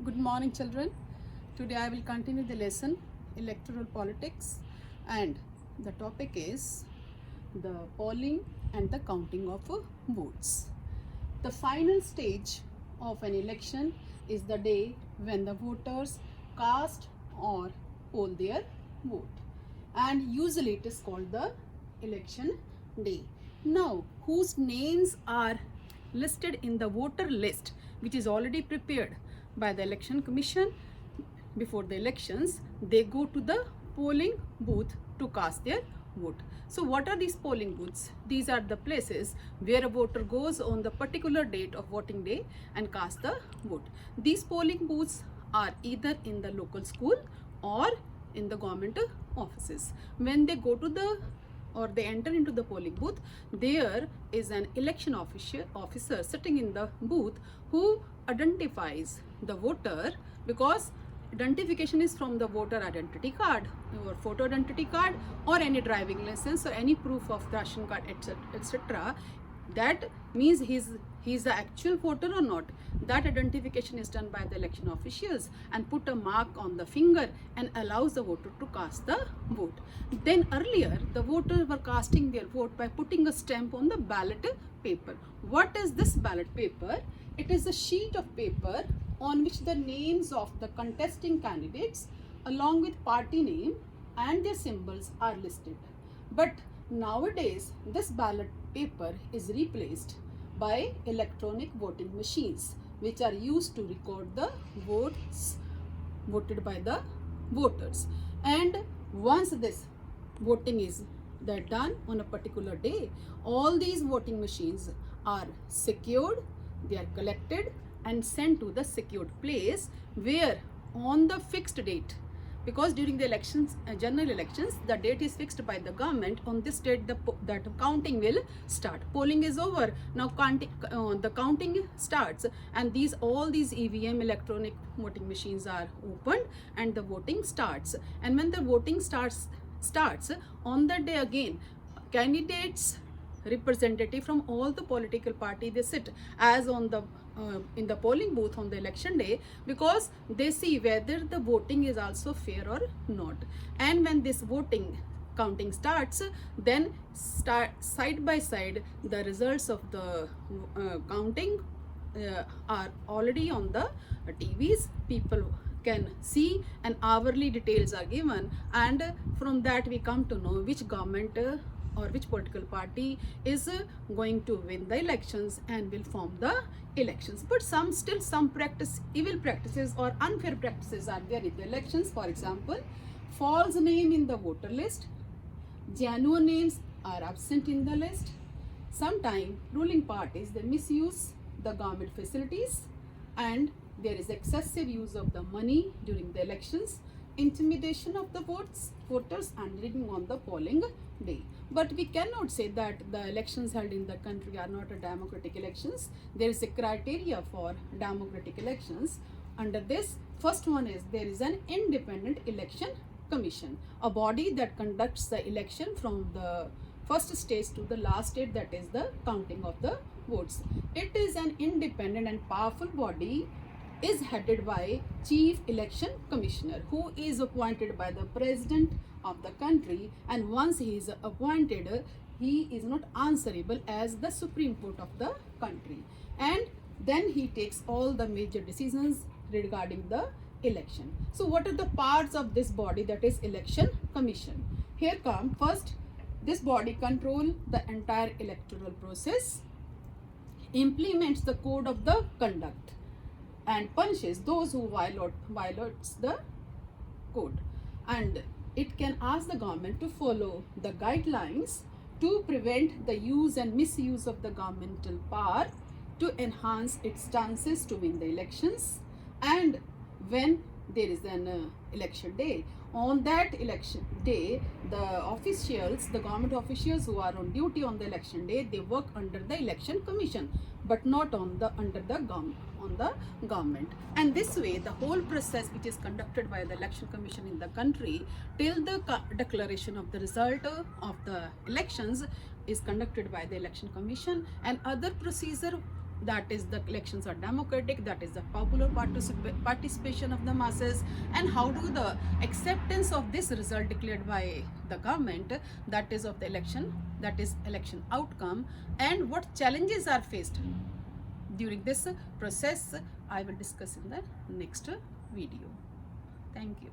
Good morning, children. Today I will continue the lesson Electoral Politics, and the topic is the polling and the counting of votes. The final stage of an election is the day when the voters cast or poll their vote, and usually it is called the election day. Now, whose names are listed in the voter list, which is already prepared by the election commission before the elections, they go to the polling booth to cast their vote. So what are these polling booths? These are the places where a voter goes on the particular date of voting day and cast the vote. These polling booths are either in the local school or in the government offices. When they go to the or they enter into the polling booth, there is an election officer sitting in the booth who identifies the voter, because identification is from the voter identity card or photo identity card or any driving license or any proof of ration card, etc. That means he's the actual voter or not. That identification is done by the election officials and put a mark on the finger and allows the voter to cast the vote. Then earlier the voters were casting their vote by putting a stamp on the ballot paper. What is this ballot paper? It is a sheet of paper on which the names of the contesting candidates along with party name and their symbols are listed. But nowadays this ballot paper is replaced by electronic voting machines, which are used to record the votes voted by the voters. And once this voting is done on a particular day, all these voting machines are secured, they are collected and sent to the secured place where on the fixed date, because during the elections, general elections, the date is fixed by the government. On this date, that counting will start. Polling is over. Now the counting starts, and all these EVM electronic voting machines are opened, and the voting starts. And when the voting starts on that day again, candidates representative from all the political party, they sit as on the in the polling booth on the election day, because they see whether the voting is also fair or not. And when this voting counting starts, then side by side the results of the counting are already on the TVs. People can see, and hourly details are given, and from that we come to know which government or which political party is going to win the elections and will form the elections. But some evil practices or unfair practices are there in the elections. For example, false name in the voter list, genuine names are absent in the list. Sometimes ruling parties, they misuse the government facilities, and there is excessive use of the money during the elections, intimidation of the voters and rigging on the polling day. But we cannot say that the elections held in the country are not a democratic elections. There is a criteria for democratic elections. Under this, first one is there is an independent election commission, a body that conducts the election from the first stage to the last stage, that is the counting of the votes. It is an independent and powerful body, is headed by Chief Election Commissioner, who is appointed by the President of the country, and once he is appointed, he is not answerable as the Supreme Court of the country, and then he takes all the major decisions regarding the election. So what are the parts of this body, that is Election Commission? Here come first, this body control the entire electoral process, implements the code of the conduct, and punishes those who violates the code, and it can ask the government to follow the guidelines to prevent the use and misuse of the governmental power to enhance its chances to win the elections. And when there is an election day, on that election day, the government officials who are on duty on the election day, they work under the election commission, but not under the government. And this way, the whole process which is conducted by the election commission in the country till the declaration of the result of the elections is conducted by the election commission, and other procedure that is the elections are democratic, that is the popular participation of the masses, and how do the acceptance of this result declared by the government, that is of the election, that is election outcome, and what challenges are faced during this process, I will discuss in the next video. Thank you.